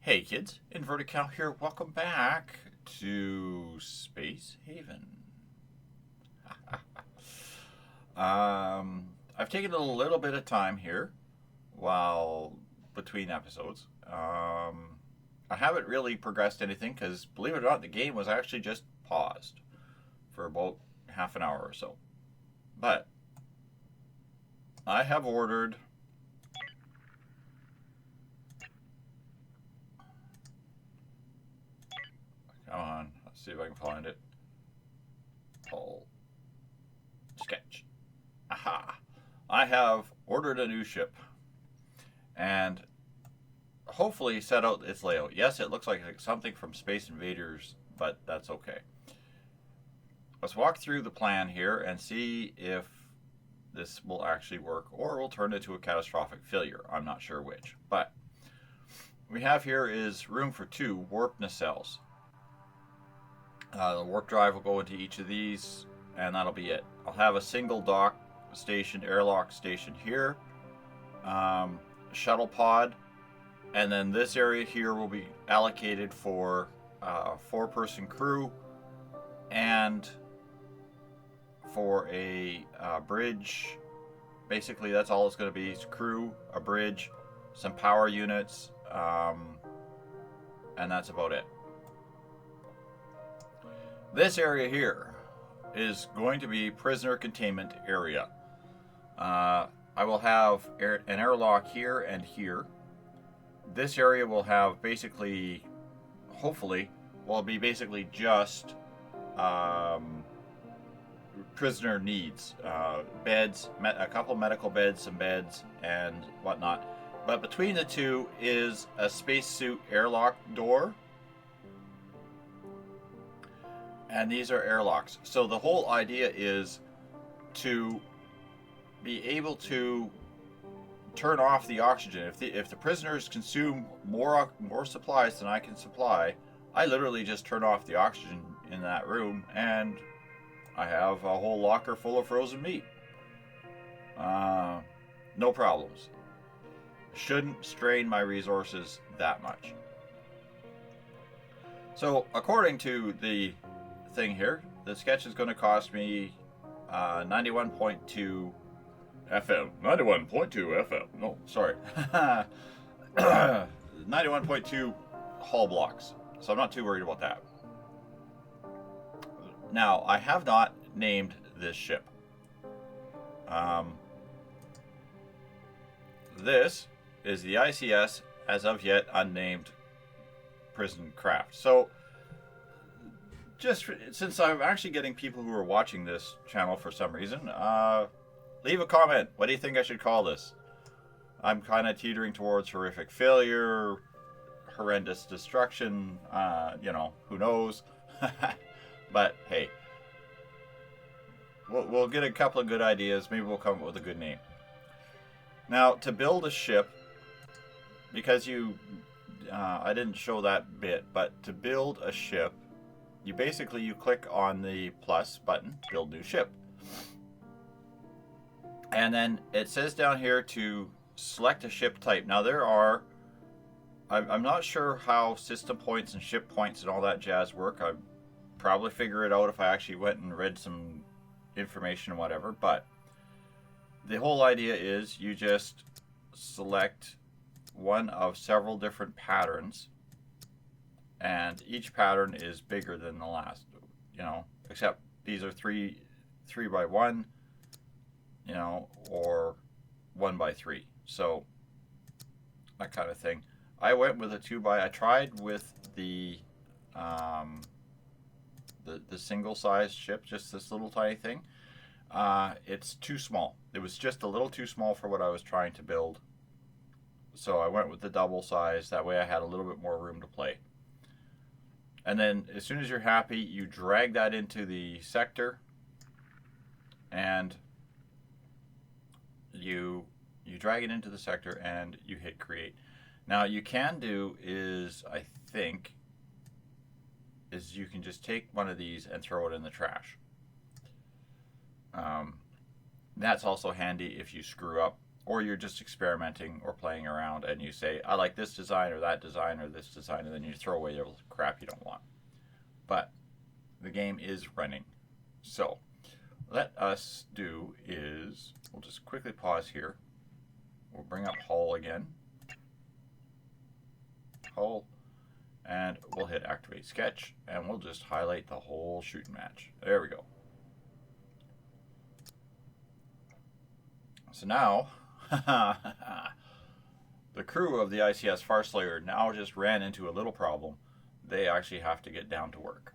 Hey kids, Inverted Cow here. Welcome back to Space Haven. I've taken a little bit of time here while between episodes. I haven't really progressed anything because, believe it or not, the game was actually just paused for about half an hour or so. But I have ordered. Come on, let's see if I can find it. Pull. Sketch. Aha! I have ordered a new ship and hopefully set out its layout. Yes, it looks like something from Space Invaders, but that's okay. Let's walk through the plan here and see if this will actually work or will turn into a catastrophic failure. I'm not sure which. But we have here is room for 2 warp nacelles. The warp drive will go into each of these, and that'll be it. I'll have a single dock station, airlock station here, shuttle pod, and then this area here will be allocated for 4-person crew and for a bridge. Basically, that's all it's going to be: is crew, a bridge, some power units, and that's about it. This area here is going to be prisoner containment area. I will have an airlock here and here. This area will have basically, hopefully, will be basically just prisoner needs. Beds, a couple medical beds, some beds, and whatnot. But between the two is a spacesuit airlock door. And these are airlocks. So the whole idea is to be able to turn off the oxygen. If the prisoners consume more supplies than I can supply, I literally just turn off the oxygen in that room, and I have a whole locker full of frozen meat. No problems. Shouldn't strain my resources that much. So according to the thing here, the sketch is going to cost me 91.2 FM. 91.2 FM. No, sorry. 91.2 hull blocks. So I'm not too worried about that. Now, I have not named this ship. This is the ICS as of yet unnamed prison craft. So just since I'm actually getting people who are watching this channel for some reason, leave a comment. What do you think I should call this? I'm kind of teetering towards horrific failure, horrendous destruction, who knows. But hey, we'll get a couple of good ideas. Maybe we'll come up with a good name. Now, to build a ship, because I didn't show that bit, but to build a ship, you click on the plus button, build new ship. And then it says down here to select a ship type. Now I'm not sure how system points and ship points and all that jazz work. I'd probably figure it out if I actually went and read some information and whatever. But the whole idea is you just select one of several different patterns, and each pattern is bigger than the last, except these are 3 by 1, or 1 by 3. So that kind of thing. I went with a 2 by. I tried with the single size ship, just this little tiny thing. It's too small. It was just a little too small for what I was trying to build. So I went with the double size. That way I had a little bit more room to play. And then as soon as you're happy, you drag that into the sector, and you drag it into the sector and you hit create. Now you can do is you can just take one of these and throw it in the trash. That's also handy if you screw up or you're just experimenting or playing around and you say, I like this design or that design or this design, and then you throw away the crap you don't want. But the game is running. So let us do is, we'll just quickly pause here. We'll bring up hull again. Hull. And we'll hit activate sketch, and we'll just highlight the whole shooting match. There we go. So now, the crew of the ICS Farslayer now just ran into a little problem. They actually have to get down to work.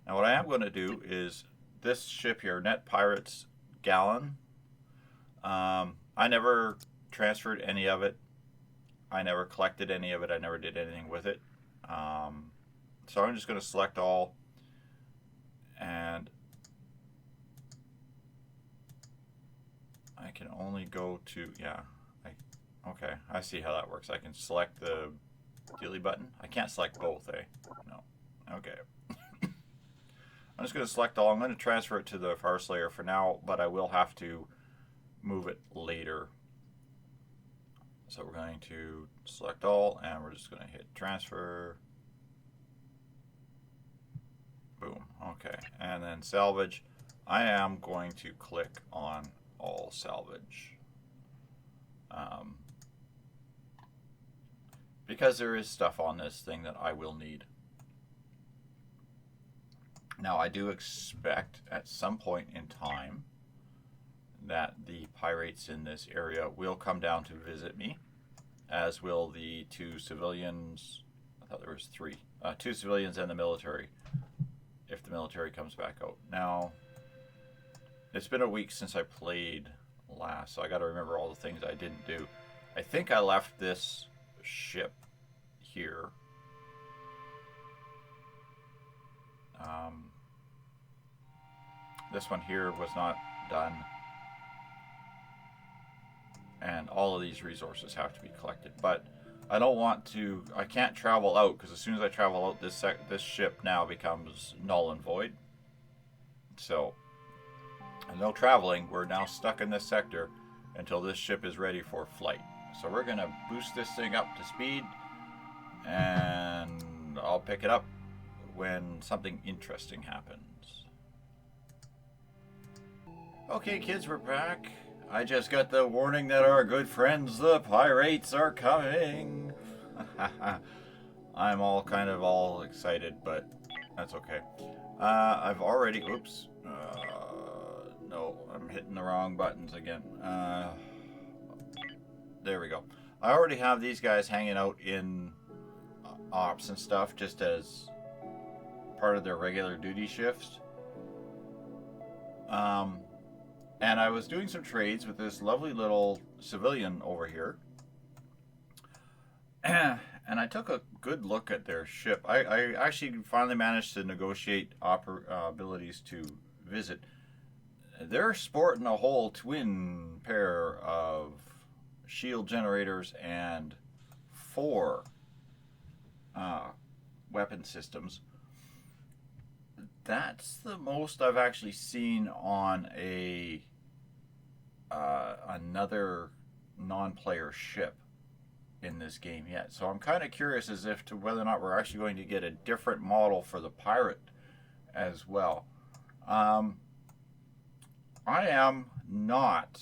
Now what I am going to do is this ship here, Net Pirates Gallon, I never transferred any of it. I never collected any of it. I never did anything with it. So I'm just going to select all, and I can only go to, okay, I see how that works. I can select the dealy button. I can't select both, eh? No. Okay. I'm just going to select all. I'm going to transfer it to the Farslayer for now, but I will have to move it later. So we're going to select all, and we're just going to hit transfer. Boom. Okay. And then salvage. I am going to click on all salvage. Because there is stuff on this thing that I will need. Now, I do expect at some point in time that the pirates in this area will come down to visit me, as will the two civilians. I thought there was three. Two civilians and the military, if the military comes back out. Now, it's been a week since I played last, so I got to remember all the things I didn't do. I think I left this ship here. This one here was not done. And all of these resources have to be collected. But I don't want to, I can't travel out, because as soon as I travel out, this ship now becomes null and void. So, no traveling. We're now stuck in this sector until this ship is ready for flight. So we're going to boost this thing up to speed, and I'll pick it up when something interesting happens. Okay, kids, we're back. I just got the warning that our good friends, the pirates, are coming. I'm all excited, but that's okay. I've already, oops. No, I'm hitting the wrong buttons again. There we go. I already have these guys hanging out in ops and stuff, just as part of their regular duty shifts. And I was doing some trades with this lovely little civilian over here. And I took a good look at their ship. I actually finally managed to negotiate abilities to visit. They're sporting a whole twin pair of shield generators and 4 weapon systems. That's the most I've actually seen on a another non-player ship in this game yet. So I'm kind of curious as if to whether or not we're actually going to get a different model for the pirate as well. I am not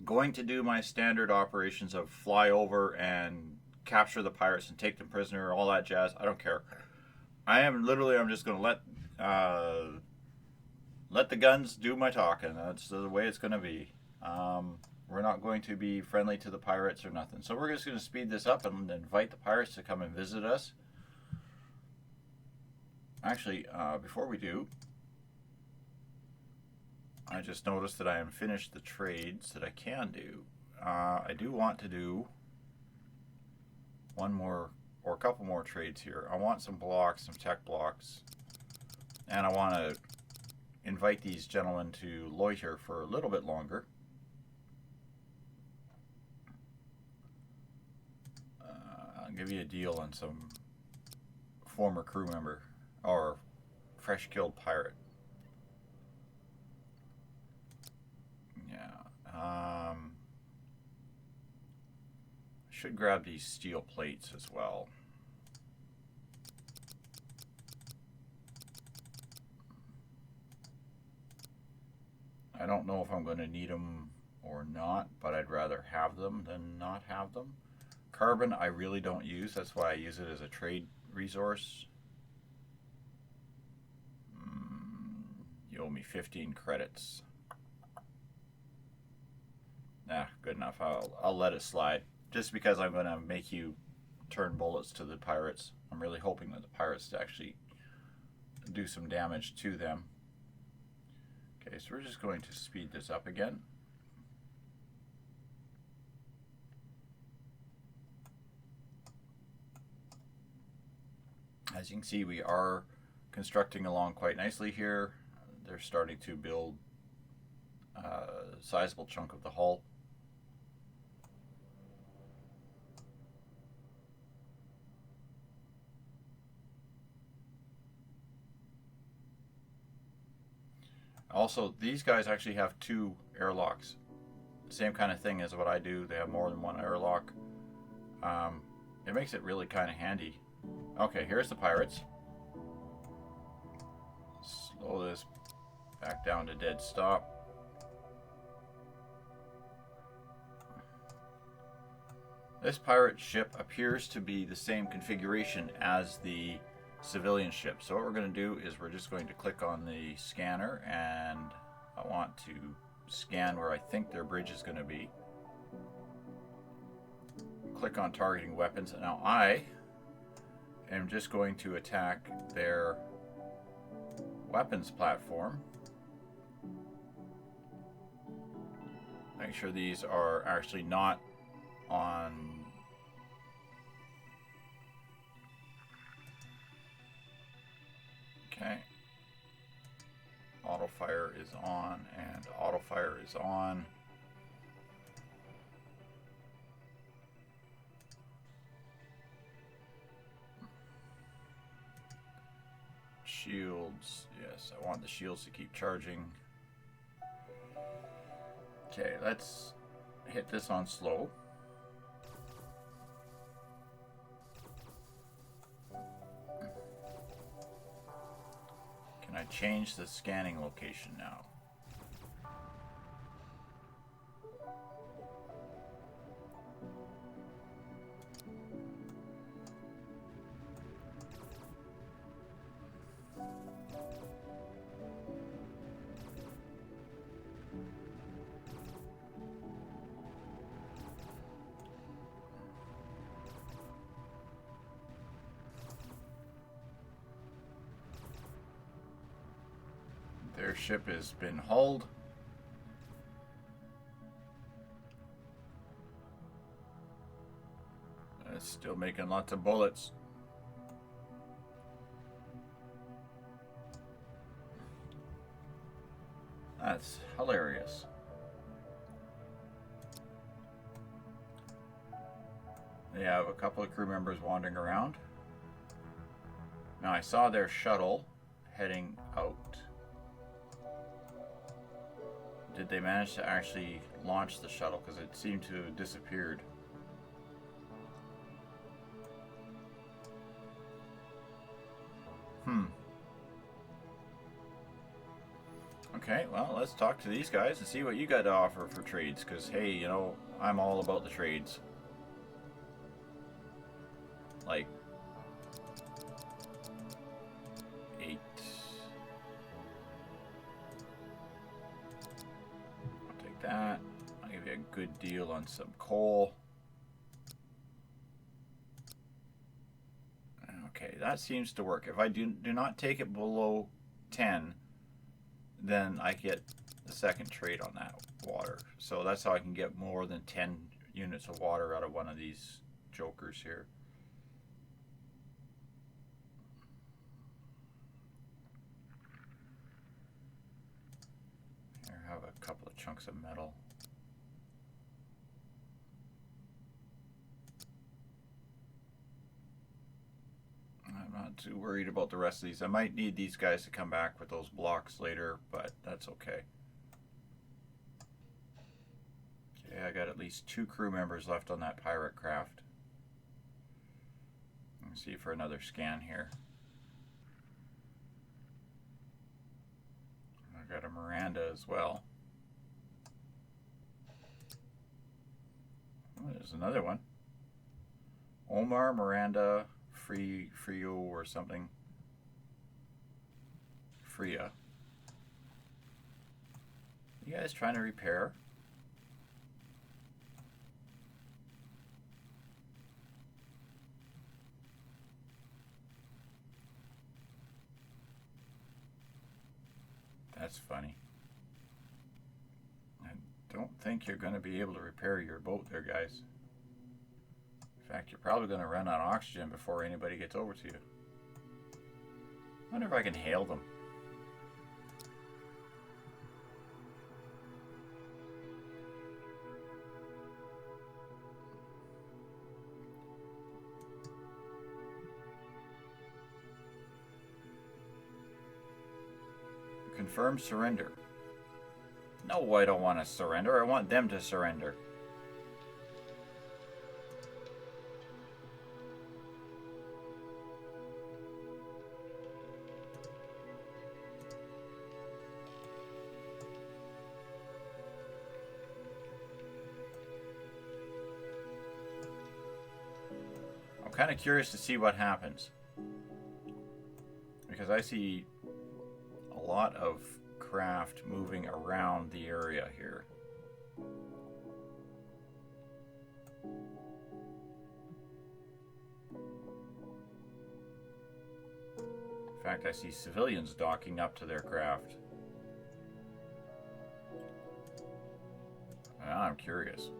going to do my standard operations of fly over and capture the pirates and take them prisoner, all that jazz. I don't care. I'm just going to let the guns do my talking. That's the way it's going to be. We're not going to be friendly to the pirates or nothing. So we're just going to speed this up and invite the pirates to come and visit us. Actually, before we do, I just noticed that I am finished the trades that I can do. I do want to do one more or a couple more trades here. I want some blocks, some tech blocks, and I want to invite these gentlemen to loiter for a little bit longer. I'll give you a deal on some former crew member or fresh killed pirate. should grab these steel plates as well. I don't know if I'm going to need them or not, but I'd rather have them than not have them. Carbon I really don't use, that's why I use it as a trade resource. You owe me 15 credits. Nah, good enough. I'll let it slide. Just because I'm going to make you turn bullets to the pirates. I'm really hoping that the pirates actually do some damage to them. Okay, so we're just going to speed this up again. As you can see, we are constructing along quite nicely here. They're starting to build a sizable chunk of the hull. Also, these guys actually have 2 airlocks. Same kind of thing as what I do. They have more than 1 airlock. It makes it really kind of handy. Okay, here's the pirates. Slow this back down to dead stop. This pirate ship appears to be the same configuration as the civilian ship. So what we're going to do is we're just going to click on the scanner, and I want to scan where I think their bridge is going to be. Click on targeting weapons. Now I am just going to attack their weapons platform. Make sure these are actually not on. Okay. Auto fire is on, and auto fire is on. Shields, yes, I want the shields to keep charging. Okay, let's hit this on slow. Can I change the scanning location now? Their ship has been hulled. It's still making lots of bullets. That's hilarious. They have a couple of crew members wandering around. Now I saw their shuttle heading out. Did they manage to actually launch the shuttle? Because it seemed to have disappeared. Okay, well, let's talk to these guys and see what you got to offer for trades. Because, hey, you know, I'm all about the trades. Like, 8. I'll take that. I'll give you a good deal on some coal. Okay, that seems to work. If I do not take it below 10, then I get the second trade on that water. So that's how I can get more than 10 units of water out of one of these jokers here. Here, I have a couple of chunks of metal. I'm not too worried about the rest of these. I might need these guys to come back with those blocks later, but that's okay. Okay, I got at least 2 crew members left on that pirate craft. Let's see for another scan here. I got a Miranda as well. Oh, there's another one. Omar, Miranda, Frio or something. Freya. You guys trying to repair? That's funny. I don't think you're going to be able to repair your boat there, guys. In fact, you're probably going to run out of oxygen before anybody gets over to you. I wonder if I can hail them. Confirm surrender. No, I don't want to surrender. I want them to surrender. I'm kind of curious to see what happens, because I see a lot of craft moving around the area here. In fact, I see civilians docking up to their craft. I'm curious.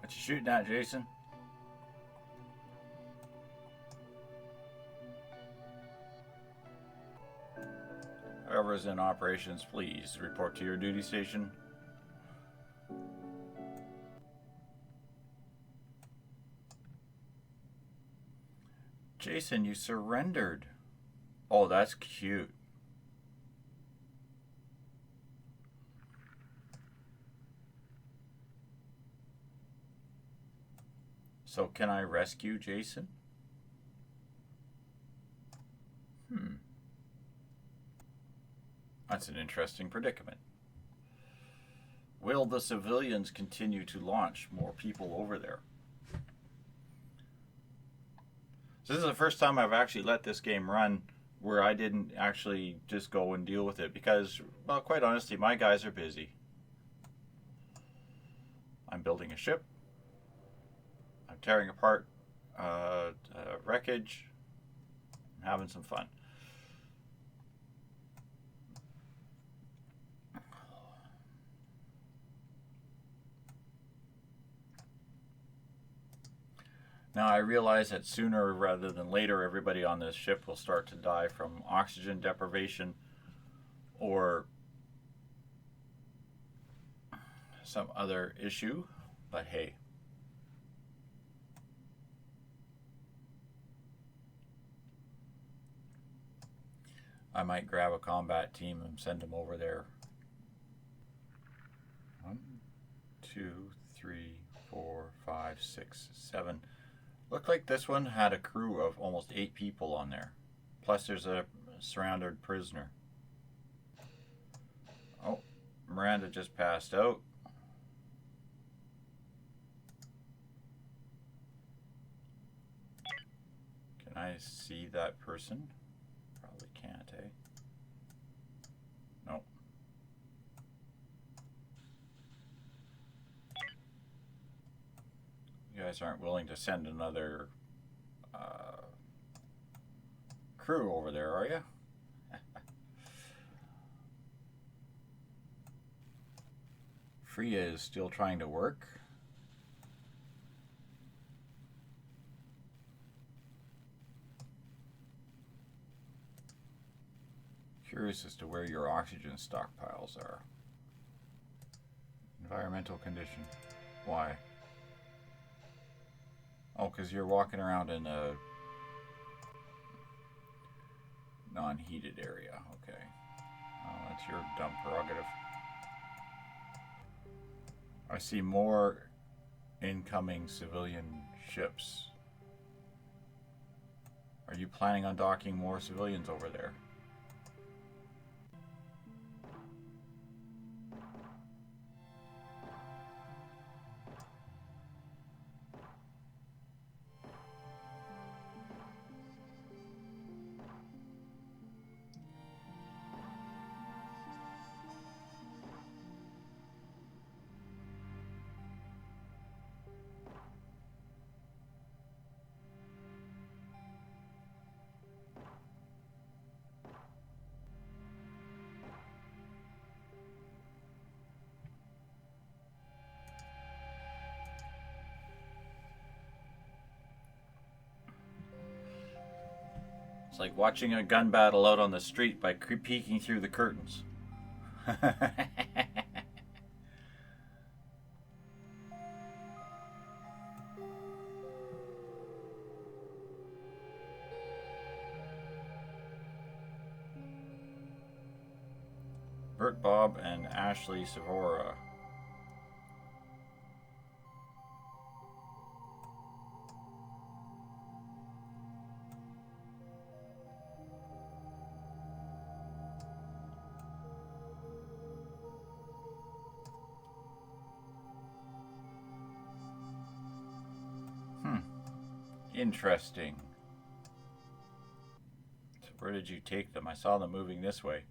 What you shooting at, Jason? Whoever is in operations, please report to your duty station. Jason, you surrendered. Oh, that's cute. So can I rescue Jason? That's an interesting predicament. Will the civilians continue to launch more people over there? So this is the first time I've actually let this game run where I didn't actually just go and deal with it because, well, quite honestly, my guys are busy. I'm building a ship. I'm tearing apart wreckage. I'm having some fun. Now I realize that sooner rather than later everybody on this ship will start to die from oxygen deprivation or some other issue, but hey. I might grab a combat team and send them over there. 1, 2, 3, 4, 5, 6, 7. Looked like this one had a crew of almost 8 people on there. Plus there's a surrounded prisoner. Oh, Miranda just passed out. Can I see that person? Probably can't, eh? Nope. You guys aren't willing to send another crew over there, are you? Freya is still trying to work. Curious as to where your oxygen stockpiles are. Environmental condition. Why? Oh, because you're walking around in a non-heated area. Okay. Oh, that's your dumb prerogative. I see more incoming civilian ships. Are you planning on docking more civilians over there? It's like watching a gun battle out on the street by peeking through the curtains. Bert Bob and Ashley Savora. Interesting. So where did you take them? I saw them moving this way.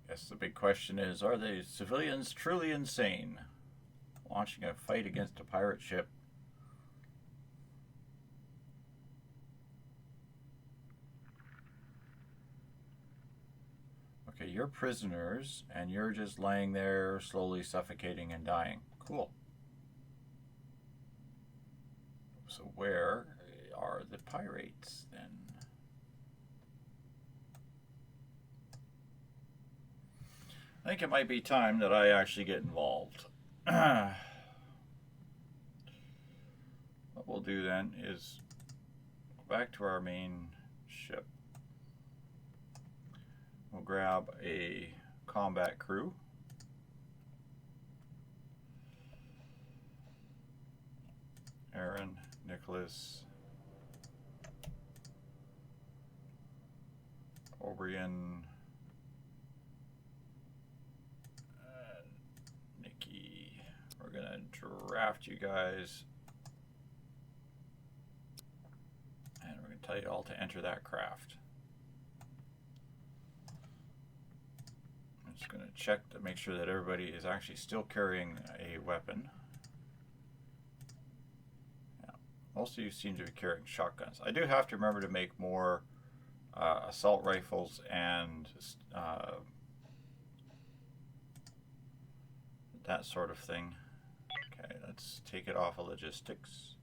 Guess the big question is, are the civilians truly insane? Launching a fight against a pirate ship. Okay, you're prisoners, and you're just laying there slowly suffocating and dying. Cool. So where are the pirates then? I think it might be time that I actually get involved. What we'll do then is go back to our main ship. We'll grab a combat crew. Aaron, Nicholas, O'Brien, Nikki. We're gonna draft you guys, and we're gonna tell you all to enter that craft. I'm just gonna check to make sure that everybody is actually still carrying a weapon. Most of you seem to be carrying shotguns. I do have to remember to make more assault rifles and that sort of thing. Okay, let's take it off of logistics.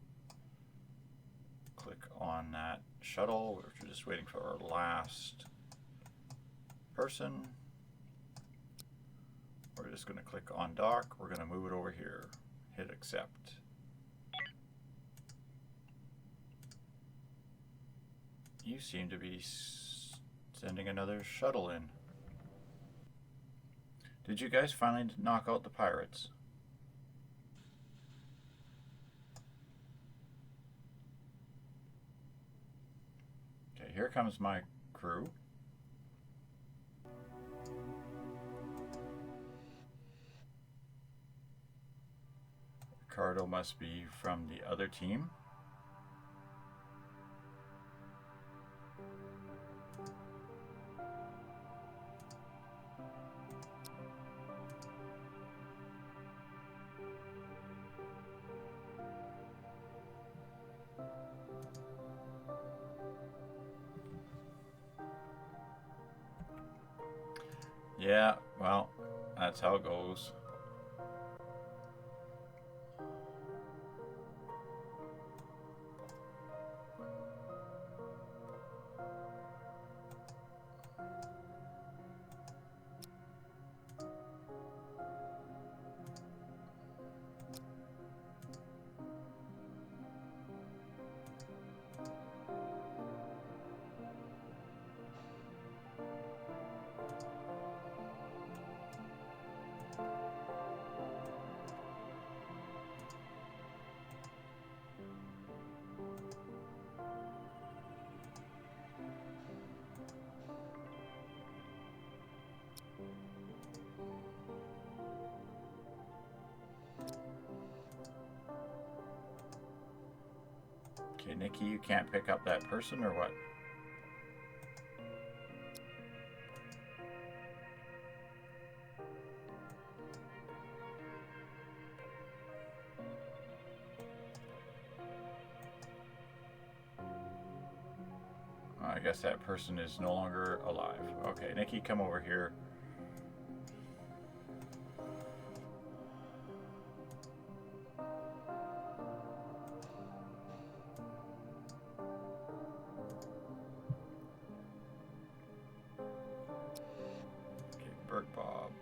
Click on that shuttle. We're just waiting for our last person. We're just going to click on dock. We're going to move it over here. Hit accept. You seem to be sending another shuttle in. Did you guys finally knock out the pirates? Okay, here comes my crew. Ricardo must be from the other team. Yeah, well, that's how it goes. Nikki, you can't pick up that person or what? I guess that person is no longer alive. Okay, Nikki, come over here. Okay, Bert Bob.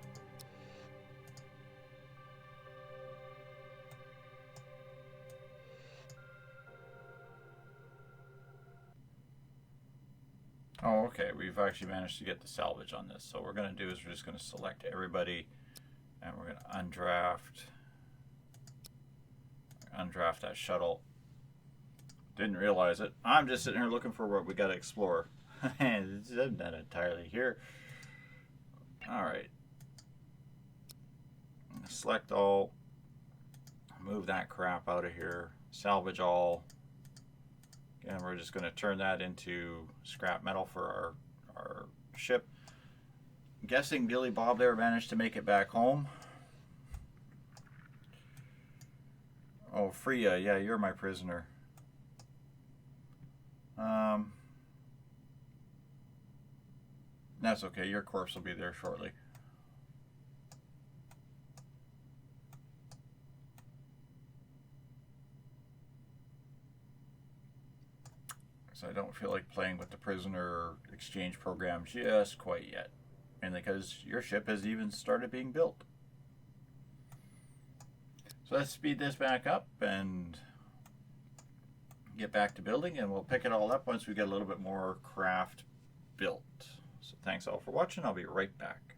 Oh, okay, we've actually managed to get the salvage on this. So what we're going to do is we're just going to select everybody and we're going to undraft that shuttle. Didn't realize it. I'm just sitting here looking for what we got to explore. It's not entirely here. Alright. Select all. Move that crap out of here. Salvage all. And we're just going to turn that into scrap metal for our ship. I'm guessing Billy Bob there managed to make it back home. Oh, Freya, yeah, you're my prisoner. That's okay, your corpse will be there shortly. So I don't feel like playing with the prisoner exchange program just quite yet. And because your ship has even started being built. So let's speed this back up and get back to building, and we'll pick it all up once we get a little bit more craft built. So thanks all for watching. I'll be right back.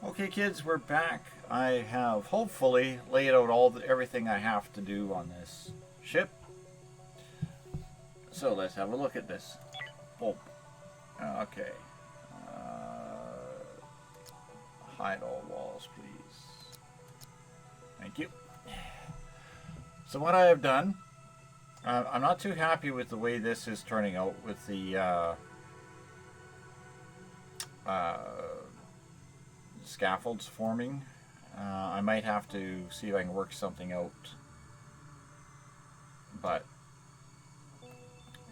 Okay kids, we're back. I have hopefully laid out everything I have to do on this ship. So let's have a look at this. Oh, okay. Hide all walls, please. Thank you. So what I have done, I'm not too happy with the way this is turning out with the scaffolds forming. I might have to see if I can work something out. But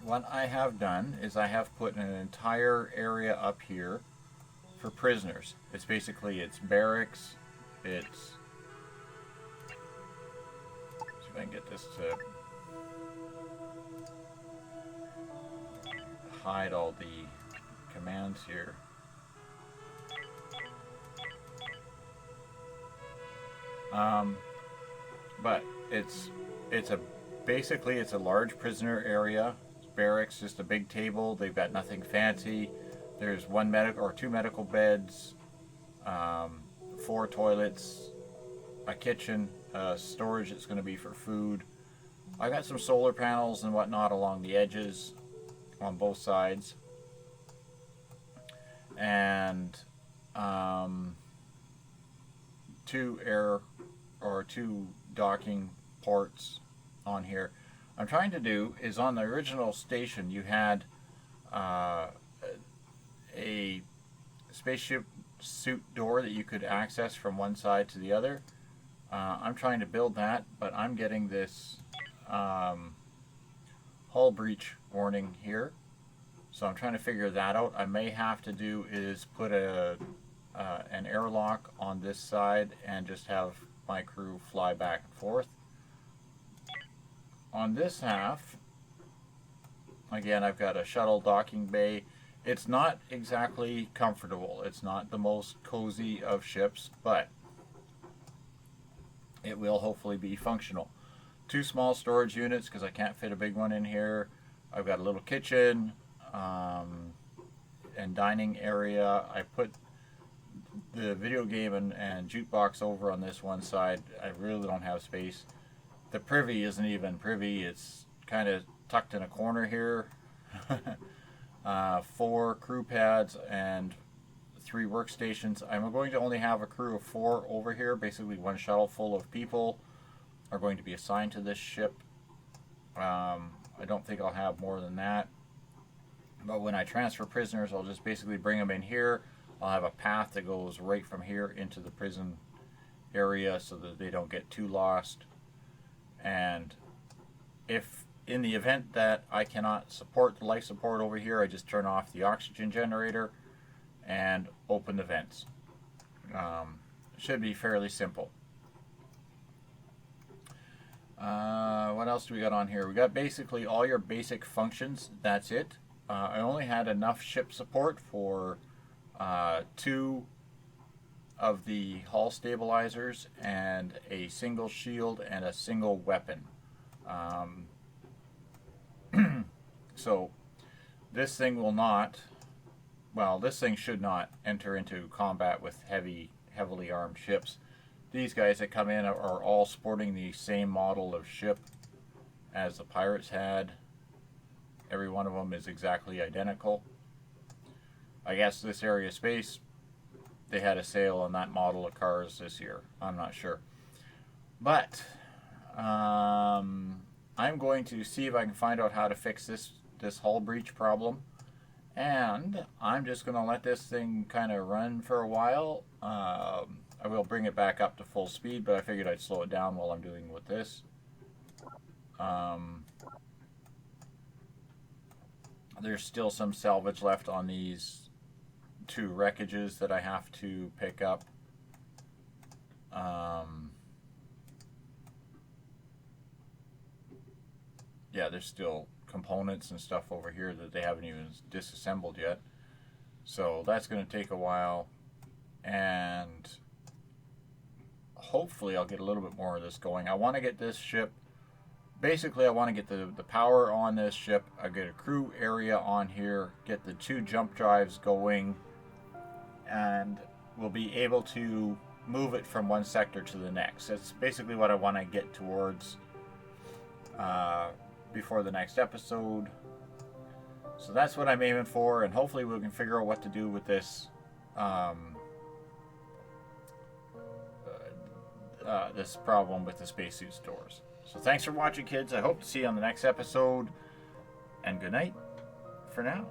what I have done is I have put an entire area up here for prisoners. It's basically, it's barracks, it's, see if I can get this to hide all the commands here. But it's basically it's a large prisoner area. Barracks, just a big table. They've got nothing fancy. There's two medical beds, 4 toilets, a kitchen, storage that's going to be for food. I got some solar panels and whatnot along the edges on both sides, and 2 docking ports on here. I'm trying to do is, on the original station you had a spaceship suit door that you could access from one side to the other. I'm trying to build that, but I'm getting this hull breach warning here, so I'm trying to figure that out. I may have to do is put an airlock on this side and just have my crew fly back and forth. On this half, again, I've got a shuttle docking bay. It's not exactly comfortable. It's not the most cozy of ships, but it will hopefully be functional. 2 small storage units because I can't fit a big one in here. I've got a little kitchen and dining area. I put the video game and jukebox over on this one side. I really don't have space. The privy isn't even privy. It's kind of tucked in a corner here. 4 crew pads and 3 workstations. I'm going to only have a crew of 4 over here. Basically 1 shuttle full of people are going to be assigned to this ship. I don't think I'll have more than that. But when I transfer prisoners, I'll just basically bring them in here. I'll have a path that goes right from here into the prison area so that they don't get too lost. And if in the event that I cannot support the life support over here, I just turn off the oxygen generator and open the vents. Should be fairly simple. What else do we got on here? We got basically all your basic functions. That's it. I only had enough ship support for 2 of the hull stabilizers and a single shield and a single weapon. So this thing will not, well, this thing should not enter into combat with heavily armed ships. These guys that come in are all sporting the same model of ship as the pirates had. Every one of them is exactly identical. I guess this area of space, they had a sale on that model of cars this year. I'm not sure. But I'm going to see if I can find out how to fix this hull breach problem. And I'm just going to let this thing kind of run for a while. I will bring it back up to full speed, but I figured I'd slow it down while I'm doing with this. There's still some salvage left on these 2 wreckages that I have to pick up. Yeah, there's still components and stuff over here that they haven't even disassembled yet. So that's going to take a while. And hopefully I'll get a little bit more of this going. I want to get this ship, basically I want to get the power on this ship. I get a crew area on here, get the 2 jump drives going, and we'll be able to move it from one sector to the next. That's basically what I want to get towards before the next episode. So that's what I'm aiming for, and hopefully we can figure out what to do with this this problem with the spacesuit stores. So thanks for watching, kids. I hope to see you on the next episode, and good night for now.